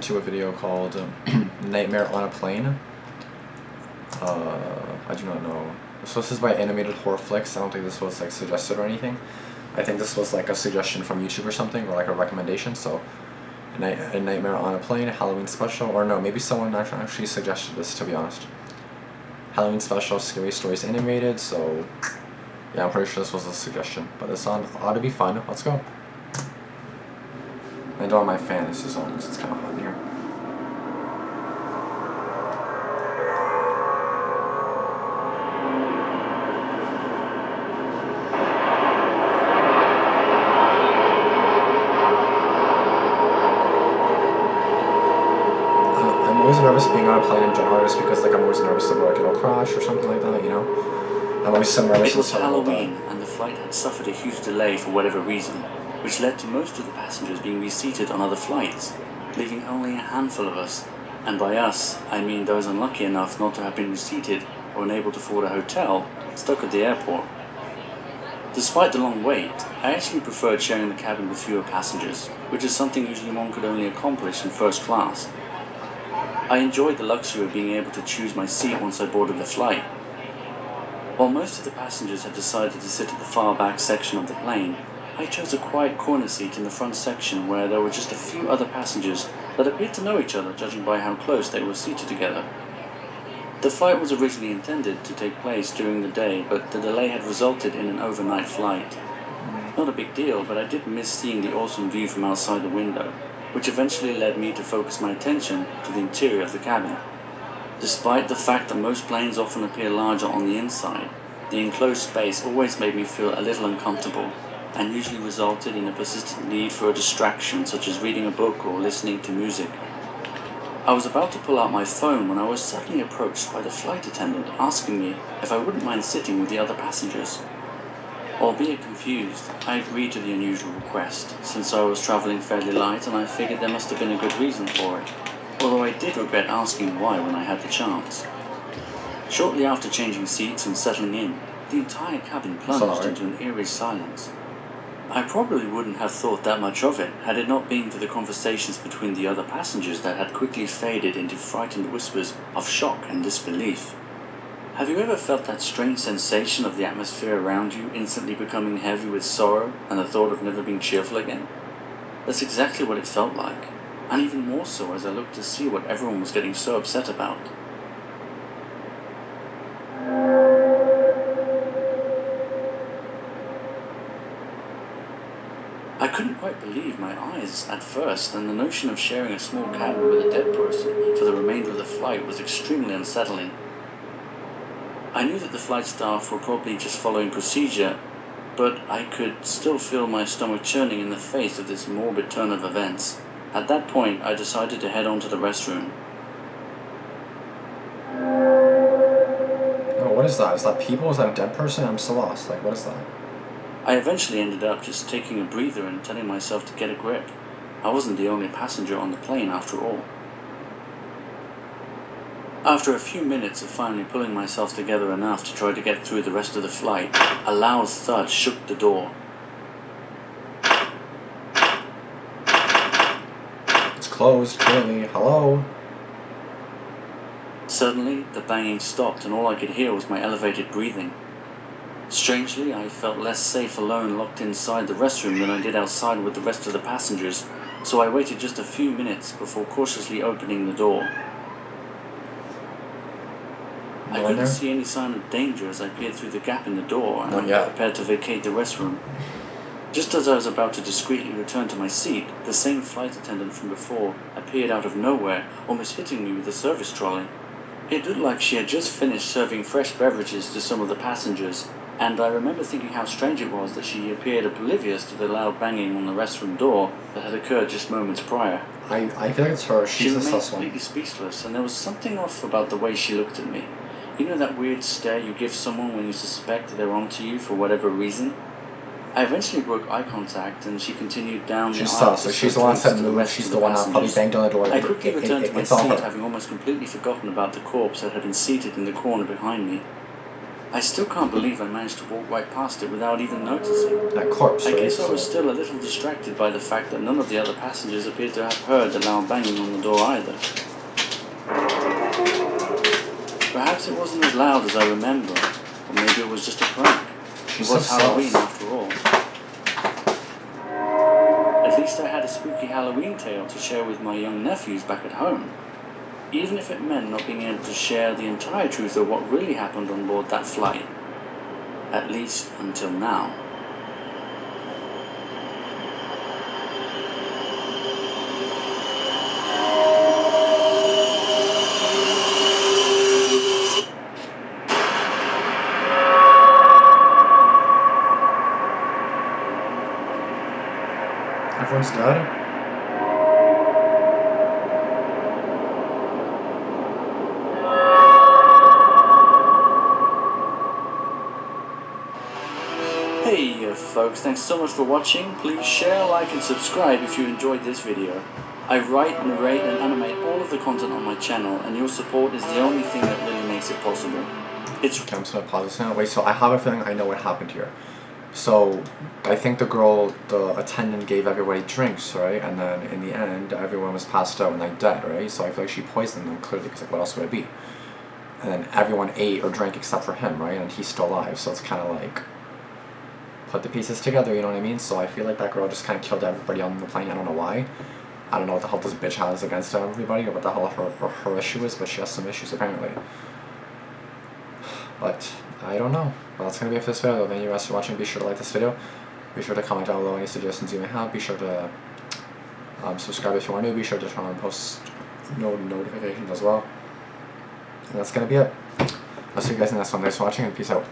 reaction to a video called Nightmare on a Plane. I do not know. So this is by Animated Horror Flicks. I don't think this was like suggested or anything. I think this was like a suggestion from YouTube or something, or like a recommendation. So, a Nightmare on a Plane, Halloween special, or no, maybe someone actually suggested this, to be honest. Halloween special, Scary Stories animated. So, yeah, I'm pretty sure this was a suggestion. But this ought to be fun. Let's go. I don't have my fan. This is on. It's kind of hot in here. I'm always nervous being on a plane in general, just because like I'm always nervous that like it'll crash or something like that, you know. I'm always so nervous. It was Halloween, and the flight had suffered a huge delay for whatever reason, which led to most of the passengers being reseated on other flights, leaving only a handful of us, and by us, I mean those unlucky enough not to have been reseated or unable to afford a hotel, stuck at the airport. Despite the long wait, I actually preferred sharing the cabin with fewer passengers, which is something usually one could only accomplish in first class. I enjoyed the luxury of being able to choose my seat once I boarded the flight. While most of the passengers had decided to sit at the far back section of the plane, I chose a quiet corner seat in the front section where there were just a few other passengers that appeared to know each other, judging by how close they were seated together. The flight was originally intended to take place during the day, but the delay had resulted in an overnight flight. Not a big deal, but I did miss seeing the awesome view from outside the window, which eventually led me to focus my attention to the interior of the cabin. Despite the fact that most planes often appear larger on the inside, the enclosed space always made me feel a little uncomfortable, and usually resulted in a persistent need for a distraction such as reading a book or listening to music. I was about to pull out my phone when I was suddenly approached by the flight attendant asking me if I wouldn't mind sitting with the other passengers. Albeit confused, I agreed to the unusual request, since I was travelling fairly light and I figured there must have been a good reason for it, although I did regret asking why when I had the chance. Shortly after changing seats and settling in, the entire cabin plunged into an eerie silence. I probably wouldn't have thought that much of it had it not been for the conversations between the other passengers that had quickly faded into frightened whispers of shock and disbelief. Have you ever felt that strange sensation of the atmosphere around you instantly becoming heavy with sorrow and the thought of never being cheerful again? That's exactly what it felt like, and even more so as I looked to see what everyone was getting so upset about. I couldn't quite believe my eyes at first, and the notion of sharing a small cabin with a dead person for the remainder of the flight was extremely unsettling. I knew that the flight staff were probably just following procedure, but I could still feel my stomach churning in the face of this morbid turn of events. At that point, I decided to head on to the restroom. Oh, what is that? Is that people? Is that a dead person? I'm so lost. Like, what is that? I eventually ended up just taking a breather and telling myself to get a grip. I wasn't the only passenger on the plane after all. After a few minutes of finally pulling myself together enough to try to get through the rest of the flight, a loud thud shook the door. It's closed, clearly. Hello? Suddenly, the banging stopped and all I could hear was my elevated breathing. Strangely, I felt less safe alone locked inside the restroom than I did outside with the rest of the passengers, so I waited just a few minutes before cautiously opening the door. I couldn't see any sign of danger as I peered through the gap in the door and prepared to vacate the restroom. Just as I was about to discreetly return to my seat, the same flight attendant from before appeared out of nowhere, almost hitting me with the service trolley. It looked like she had just finished serving fresh beverages to some of the passengers, and I remember thinking how strange it was that she appeared oblivious to the loud banging on the restroom door that had occurred just moments prior. I feel like it's her. She's the sus one. She remained completely speechless, and there was something off about the way she looked at me. You know that weird stare you give someone when you suspect they're onto you for whatever reason? I eventually broke eye contact, and she continued down the aisle. She's sus, so she's the one that said move. She's the one that probably banged on the door. I quickly returned to my seat, having almost completely forgotten about the corpse that had been seated in the corner behind me. I still can't believe I managed to walk right past it without even noticing. That corpse, I right? guess I was still a little distracted by the fact that none of the other passengers appeared to have heard the loud banging on the door either. Perhaps it wasn't as loud as I remember, or maybe it was just a prank. It was Halloween after all. At least I had a spooky Halloween tale to share with my young nephews back at home. Even if it meant not being able to share the entire truth of what really happened on board that flight. At least until now. Everyone's dead? Hey folks, thanks so much for watching. Please share, like and subscribe if you enjoyed this video. I write, narrate and animate all of the content on my channel, and your support is the only thing that really makes it possible. Okay, I'm just gonna pause this now. Wait, so I have a feeling I know what happened here. So, I think the attendant gave everybody drinks, right? And then in the end, everyone was passed out and like dead, right? So I feel like she poisoned them clearly, because like, what else would it be? And then everyone ate or drank except for him, right? And he's still alive, so it's kind of like put the pieces together, you know what I mean? So I feel like that girl just kind of killed everybody on the plane. I don't know why. I don't know what the hell this bitch has against everybody or what the hell her issue is, but she has some issues apparently. But I don't know. Well, that's going to be it for this video. Thank you guys for watching. Be sure to like this video. Be sure to comment down below any suggestions you may have. Be sure to subscribe if you want to. Be sure to turn on post notifications as well. And that's going to be it. I'll see you guys in the next one. Thanks for watching and peace out.